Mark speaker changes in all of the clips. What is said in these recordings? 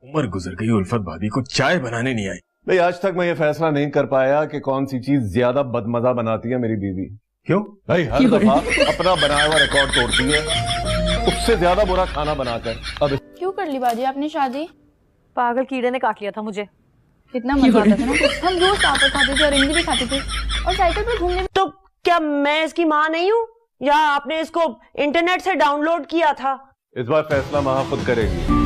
Speaker 1: उम्र गुजर गई, उल्फत भाभी को चाय बनाने नहीं आई।
Speaker 2: भाई आज तक मैं ये फैसला नहीं कर पाया कि कौन सी चीज ज्यादा बदमजा बनाती है मेरी बीवी।
Speaker 1: क्यों
Speaker 2: भाई हर दफा अपना बनाया हुआ रिकॉर्ड तोड़ती है, उससे ज्यादा बुरा खाना बनाकर। अब
Speaker 3: क्यों कर ली बाजी आपने शादी?
Speaker 4: पागल कीड़े ने काट लिया था मुझे।
Speaker 3: कितना मजा आता था ना, हम रोज पापड़ खाते थे और इमली भी खाते थे और साइकिल पर घूमने।
Speaker 5: तो क्या मैं इसकी माँ नहीं हूँ, या आपने इसको इंटरनेट से डाउनलोड किया था?
Speaker 2: इस बार फैसला माँ खुद करेगी।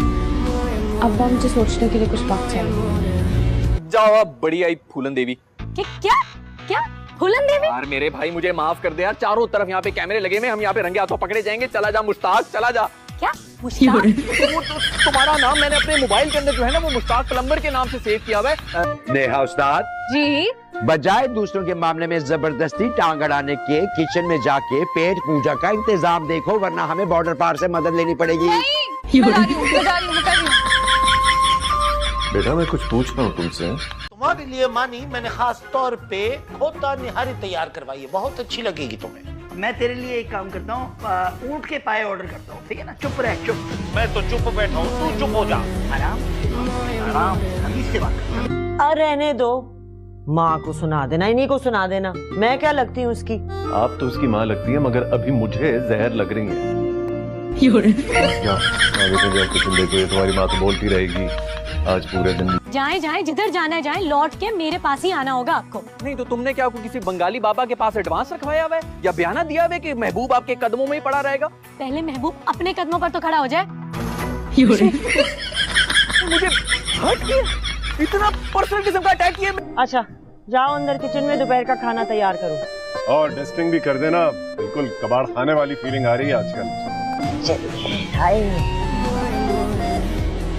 Speaker 3: अब्बा मुझे सोचने के लिए कुछ वक्त चाहिए।
Speaker 6: जाओ अब, बड़ी आई फूलन देवी।
Speaker 4: क्या क्या फूलन देवी?
Speaker 6: यार मेरे भाई मुझे माफ कर दे यार, चारों तरफ यहाँ पे कैमरे लगे हुए, हम यहाँ पे रंगे हाथों पकड़े जाएंगे। चला जा मुश्ताक, चला जा।
Speaker 4: क्या मुश्ताक?
Speaker 6: तुम्हारा नाम मैंने अपने मोबाइल के अंदर जो है ना वो मुश्ताक प्लम्बर के नाम से सेव किया हुआ है।
Speaker 7: नेहा उस्ताद
Speaker 4: जी,
Speaker 7: बजाय दूसरों के मामले में जबरदस्ती टांग अड़ाने के किचन में जाके पेट पूजा का इंतजाम देखो, वरना हमें बॉर्डर पार से मदद लेनी पड़ेगी।
Speaker 2: बेटा मैं कुछ पूछ रहा हूँ तुमसे।
Speaker 8: तुम्हारे लिए मानी मैंने खास तौर पे खोता निहारी तैयार करवाई है, बहुत अच्छी लगेगी तुम्हें।
Speaker 9: मैं तेरे लिए एक काम करता हूँ, ऊँट के पाए ऑर्डर करता हूँ, ठीक है ना? चुप रह, चुप।
Speaker 8: मैं तो चुप बैठा हूँ, तू चुप हो जा।
Speaker 9: आराम आराम, हमीद से बात कर।
Speaker 5: अरे रहने दो, माँ को सुना देना, इन्हीं को सुना देना। मैं क्या लगती हूँ उसकी?
Speaker 2: आप तो उसकी माँ लगती है, मगर अभी मुझे जहर लग रही है। तुम्हारी माँ तो बोलती रहेगी आज पूरे दिन।
Speaker 4: जाए जिधर जाना है जाए, लौट के मेरे पास ही आना होगा आपको।
Speaker 6: नहीं तो तुमने क्या किसी बंगाली बाबा के पास एडवांस रखवाया हुआ है या बयाना दिया हुआ है कि महबूब आपके कदमों में ही पड़ा रहेगा?
Speaker 4: पहले महबूब अपने कदमों पर तो खड़ा हो जाए।
Speaker 6: मुझे हट किया, इतना पर्सनल किस्म का अटैक किया।
Speaker 5: अच्छा जाओ अंदर किचन में दोपहर का खाना तैयार करो
Speaker 2: और डस्टिंग भी कर देना, बिल्कुल कबाड़ खाने वाली फीलिंग आ रही है आजकल।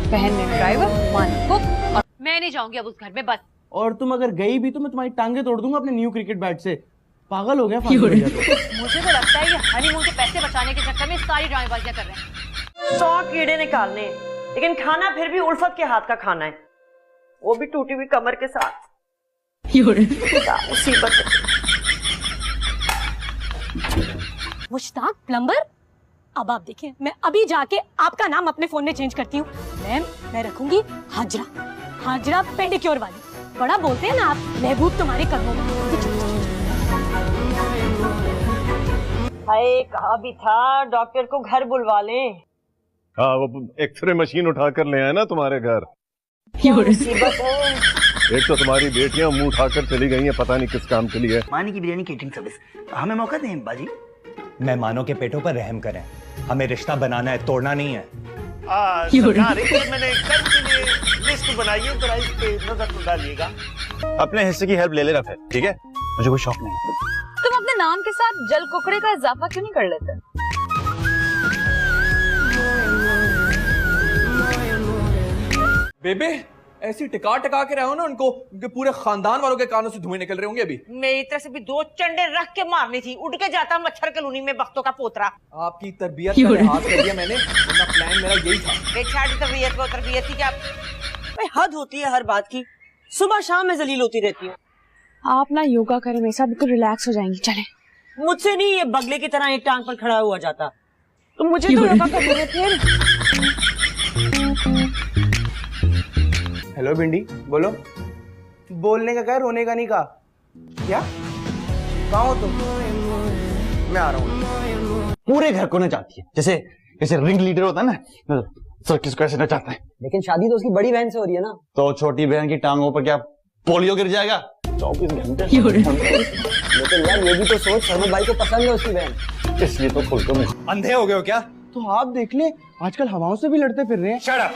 Speaker 4: बहन ने ड्राइवर, मान कुक, और मैं नहीं जाऊंगी अब उस घर में, बस।
Speaker 10: और तुम अगर गई भी तो मैं तुम्हारी टांगे तोड़ दूंगा अपने न्यू क्रिकेट बैट से। पागल हो गया।
Speaker 4: मुझे तो लगता है ये हनीमून के पैसे बचाने के चक्कर में सारी ड्रामेबाजियां कर रहे हैं।
Speaker 5: 100 कीड़े निकालने, लेकिन खाना फिर भी उल्फत के हाथ का खाना है, वो भी टूटी हुई कमर के साथ। मुसीबत।
Speaker 4: मुश्ताक प्लम्बर, अब आप देखिए, मैं अभी जाके आपका नाम अपने फोन में चेंज करती हूँ। मैं रखूंगी हाजरा पेडिक्योर वाली। बड़ा बोलते हैं ना आप, महबूब तुम्हारे कदमों में।
Speaker 5: हाय कहा भी था डॉक्टर को घर बुलवा लें।
Speaker 2: हाँ वो एक्सरे मशीन उठा कर ले आए ना तुम्हारे घर।
Speaker 5: मुसीबत है।
Speaker 2: एक तो तुम्हारी बेटियां मुंह उठाकर चली गई हैं, पता नहीं किस काम के लिए।
Speaker 9: मानी की बिरयानी केटरिंग सर्विस, हमें मौका दें बाजी।
Speaker 11: मेहमानों के पेटों पर रहम करें, हमें रिश्ता बनाना है, तोड़ना नहीं है।
Speaker 8: सरकार, मैंने कल के लिए लिस्ट बनाई है, जरा इस पे नजर तो डालिएगा।
Speaker 11: अपने हिस्से की हेल्प ले लेना फिर, ठीक है? मुझे कोई शौक नहीं।
Speaker 3: तुम अपने नाम के साथ जल कुकड़े का इजाफा क्यों नहीं कर लेते?
Speaker 6: बेबे ऐसी टिका के रहो ना उनको, उनके पूरे खानदान वालों के कानों से धुएं निकल रहे होंगे अभी।
Speaker 5: मेरी तरफ से भी 2 चंडे रख के मारनी थी, उड़ के जाता मच्छर कॉलोनी में बख्तों का पोतरा।
Speaker 6: आपकी तरबियत का लिहाज कर दिया मैंने, वरना प्लान मेरा यही था।
Speaker 5: तरबियत की क्या हद होती है हर बात की। सुबह शाम में जलील होती रहती हूँ।
Speaker 3: आप ना योगा करें, मेरे साथ बिल्कुल रिलैक्स हो जाएंगी। चलें।
Speaker 5: मुझसे नहीं ये बगले की तरह एक टांग पर खड़ा हुआ जाता।
Speaker 3: तो मुझे तो योगा करने में फिर।
Speaker 10: हेलो भिंडी, बोलो। बोलने का क्या, रोने का नहीं कहा। क्या कहाँ हो तुम? मैं आ रहा हूँ। पूरे घर को नचाती है, जैसे रिंग लीडर होता है ना, सर्किस को ऐसे नचाता है।
Speaker 9: लेकिन शादी तो उसकी बड़ी बहन से हो रही है ना।
Speaker 10: तो छोटी बहन की टांगों पर क्या पोलियो गिर जाएगा? 24 घंटे।
Speaker 9: लेकिन यार ये भी तो सोच, सरमत भाई को पसंद है उसकी बहन,
Speaker 10: इसलिए तो खुल तो
Speaker 11: अंधे हो गए हो क्या?
Speaker 10: तो आप देख ले, आजकल हवाओं से भी लड़ते फिर रहे हैं।
Speaker 11: Shut up.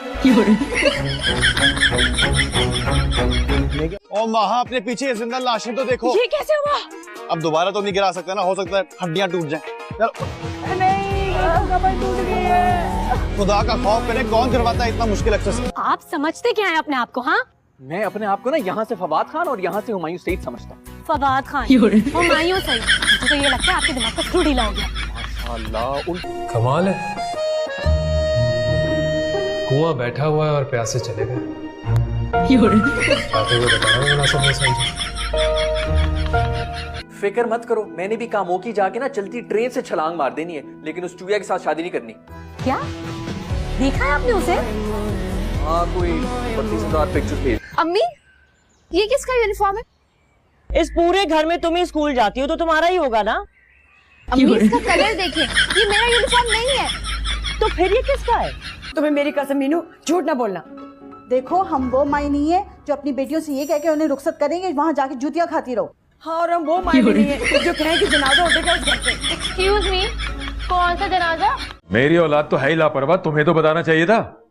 Speaker 11: ओ माँ, अपने पीछे जिंदा लाशें तो देखो।
Speaker 4: ये कैसे हुआ?
Speaker 11: अब दोबारा तो नहीं गिरा सकता ना, हो सकता है हड्डियां टूट जाएं। खुदा का खौफ करें, कौन करवाता है इतना मुश्किल एक्सरसाइज?
Speaker 4: आप समझते क्या है अपने आप को? हाँ,
Speaker 6: मैं अपने आप को ना यहाँ से फवाद खान और यहाँ से हुमायूं सईद समझता हूँ।
Speaker 4: फवाद खान, हुमायूं सईद। मुझे तो ये लगता है आपके दिमाग का स्क्रू ढीला हो गया।
Speaker 1: माशाल्लाह, कमाल है। कुआं बैठा हुआ है और प्यासे चले गए।
Speaker 6: फिक्र मत करो, मैंने भी कामों की जाके ना चलती ट्रेन से छलांग मार देनी है, लेकिन उस चूया के साथ शादी नहीं करनी।
Speaker 4: क्या देखा है आपने उसे?
Speaker 6: हाँ कोई 32,000 पिक्चर्स भेज।
Speaker 3: अम्मी ये किसका यूनिफॉर्म है?
Speaker 5: इस पूरे घर में तुम ही स्कूल जाती हो तो तुम्हारा ही होगा ना।
Speaker 3: अम्मी इसका कलर देखें, ये मेरा यूनिफॉर्म नहीं है।
Speaker 5: तो फिर ये किसका है?
Speaker 12: तुम्हें मेरी कसम मीनू, झूठ ना बोलना। देखो हम वो माई नहीं है जो अपनी बेटियों से ये कह के उन्हें रुखसत करेंगे वहाँ जाके जूतियाँ खाती रहो।
Speaker 5: हाँ, और हम वो माई नहीं है जो कहें कि जनाजा उठेगा उस घर से।
Speaker 3: एक्सक्यूज मी, कौन सा जनाजा?
Speaker 1: मेरी औलाद तो है ही लापरवाह, तुम्हें तो बताना चाहिए था।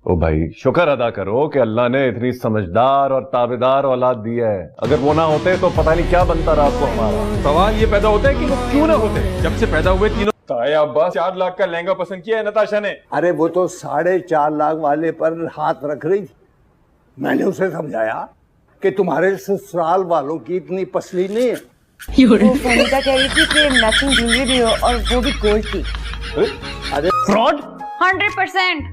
Speaker 2: ओ भाई शुक्र अदा करो कि अल्लाह ने इतनी समझदार और ताबेदार औलाद दी है। अगर वो ना होते तो पता नहीं क्या बनता रात को हमारा।
Speaker 1: सवाल ये पैदा होता है कि वो क्यों ना होते। जब से पैदा हुए तीनों ताया अब्बास 4 लाख का लहंगा पसंद किया है नताशा ने।
Speaker 8: अरे वो तो 4.5 लाख वाले पर हाथ रख रही थी। मैंने उसे समझाया कि तुम्हारे ससुराल वालों की इतनी पसली नहीं है।
Speaker 5: वो फनीता कह रही थी कि मैचिंग ज्वेलरी भी हो और वो भी गोल्ड की।
Speaker 8: अरे फ्रॉड
Speaker 3: 100%।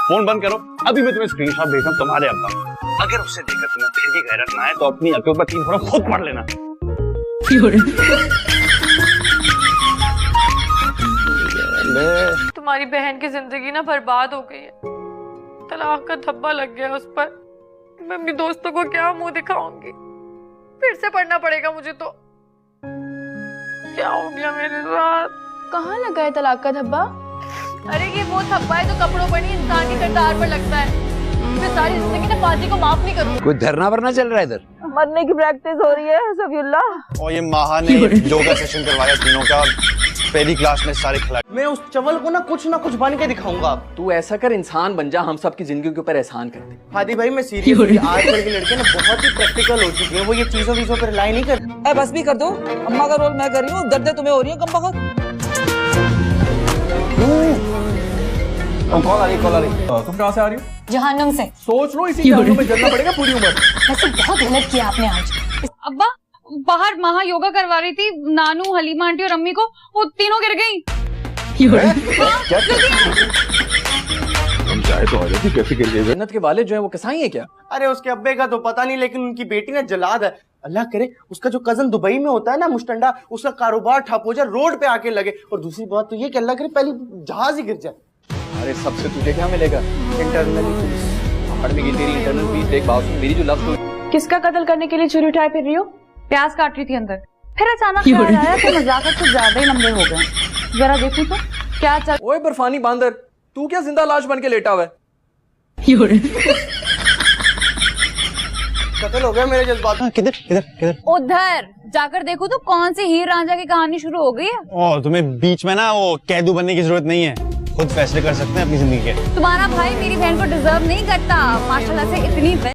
Speaker 11: फोन बंद करो, अभी मैं तुम्हें स्क्रीनशॉट भेजता हूं तुम्हारे अब्बा। अगर उससे देखकर तुम्हें फिर भी गैरत ना है तो अपनी अक्ल पर 3 थोड़ा खुद पढ़ लेना।
Speaker 3: तुम्हारी बहन की जिंदगी ना बर्बाद हो गई है। तलाक का धब्बा लग गया उस पर। मैं अपनी दोस्तों को क्या मुंह दिखाऊंगी? फिर से पढ़ना पड़ेगा मुझे तो। क्या हो गया मेरे साथ? कहाँ लगा है तलाक का धब्बा? अरे ये वो धब्बा है जो कपड़ों पर नहीं इंसान के किरदार पर लगता है। मैं सारी जिंदगी ना फाजी को माफ नहीं करूंगी।
Speaker 7: कोई धरना वरना चल रहा है इधर?
Speaker 5: मरने की प्रैक्टिस हो रही है सफीउल्लाह।
Speaker 10: और ये माहा ने योगा सेशन करवाया तीनों का, पहली क्लास में सारे खिलाड़ी। मैं उस चवल को ना कुछ बन के दिखाऊंगा।
Speaker 6: तू ऐसा कर, इंसान बन जा, हम सब की जिंदगी के ऊपर एहसान कर दे।
Speaker 10: हादी भाई मैं सीरियस हूँ, आजकल की लड़के ना बहुत ही प्रैक्टिकल हो चुके हैं। वो ये चीजों पर रिलाई नहीं करते।
Speaker 5: बस भी कर दो, अम्मा का रोल मैं कर रही हूँ, दर्द तुम्हें हो रही है कम वक्त।
Speaker 2: कॉल आ रही। तुम कहाँ से आ रही हो?
Speaker 4: जहन्नुम से।
Speaker 6: सोच लो इसी जहन्नुम में जलना पड़ेगा पूरी उम्र।
Speaker 4: वैसे बहुत गलत किया आपने आज।
Speaker 3: अब्बा बाहर महा योगा करवा रही थी, नानू, हलीमा आंटी और अम्मी को, वो तीनों गिर गई।
Speaker 2: हम चाहे तो आ जाती, कैसे गिर गई?
Speaker 6: जन्नत के वाले जो है वो कसाई है क्या?
Speaker 10: अरे उसके अब्बे का तो पता नहीं, लेकिन उनकी बेटी ना जलाद है। अल्लाह करे उसका जो कजन दुबई में होता है ना मुस्टंडा, उसका कारोबार ठप हो जाए, रोड पे आके लगे। और दूसरी बात तो ये कि अल्लाह करे पहली जहाज ही गिर जाए।
Speaker 6: अरे सबसे तुझे क्या मिलेगा?
Speaker 10: Internally fees.
Speaker 6: पहाड़ में तेरी इंटरनल फीस देख। बात सुन, मेरी जो लव स्टोरी।
Speaker 3: किसका कत्ल करने के लिए छुरी उठाए फिर रही हो? प्याज काट रही थी अंदर, फिर अचानक ख्याल आया कि मजाक कुछ ज्यादा ही लंबे हो गए। जरा देखूं तो क्या चल।
Speaker 6: ओए बर्फानी बांदर, तू क्या जिंदा लाश बन के लेटा हुआ है?
Speaker 10: कत्ल हो गया मेरे जज्बात। किधर?
Speaker 3: उधर जाकर देखो तो कौन सी हीर रांझा की कहानी शुरू हो गई है।
Speaker 10: और तुम्हें बीच में ना वो कैदू बनने की जरूरत नहीं है, खुद फैसले कर सकते हैं अपनी जिंदगी के।
Speaker 3: तुम्हारा भाई मेरी बहन को डिजर्व नहीं करता। माशाल्लाह से इतनी